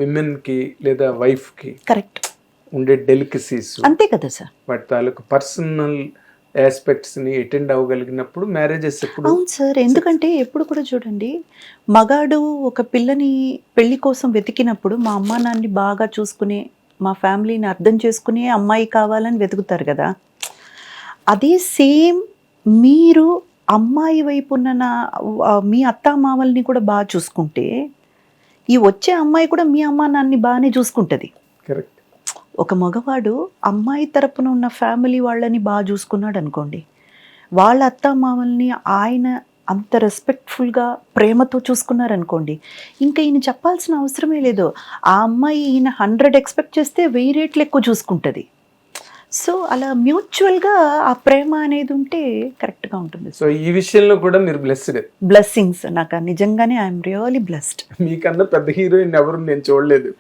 Women కి లేదా wife కి కరెక్ట్ ఉండే డెలికసీస్ అంతే కదా సార్. వాటి తాలూకు పర్సనల్ ఆస్పెక్ట్స్ ని అటెండ్ అవ్వగలిగినప్పుడు మ్యారేజెస్ ఎప్పుడు అవును సార్, ఎందుకంటే ఎప్పుడు కూడా చూడండి, మగాడు ఒక పిల్లని పెళ్లి కోసం వెతికినప్పుడు మా అమ్మా నాన్నని బాగా చూసుకునే, మా ఫ్యామిలీని అర్థం చేసుకునే అమ్మాయి కావాలని వెతుకుతారు కదా. అదే సేమ్ మీరు అమ్మాయి వైపు ఉన్న మీ అత్తామామల్ని కూడా బాగా చూసుకుంటే ఈ వచ్చే అమ్మాయి కూడా మీ అమ్మా నాన్నని బాగానే చూసుకుంటుంది. కరెక్ట్. ఒక మగవాడు అమ్మాయి తరపున ఉన్న ఫ్యామిలీ వాళ్ళని బాగా చూసుకున్నాడు అనుకోండి, వాళ్ళ అత్తామామల్ని ఆయన అంత రెస్పెక్ట్ఫుల్గా ప్రేమతో చూసుకున్నారనుకోండి, ఇంకా ఈయన చెప్పాల్సిన అవసరమే లేదు. ఆ అమ్మాయి ఈయన 100 ఎక్స్పెక్ట్ చేస్తే 1000 రెట్లు ఎక్కువ చూసుకుంటుంది. సో అలా మ్యూచువల్గా ఆ ప్రేమ అనేది ఉంటే కరెక్ట్గా ఉంటుంది. సో ఈ విషయంలో కూడా మీరు బ్లెస్డ్. బ్లెస్సింగ్స్ నాకు నిజంగానే ఐఎమ్ రియలీ బ్లెస్డ్. మీకన్నా పెద్ద హీరోయిన్ ఎవరు నేను చూడలేదు.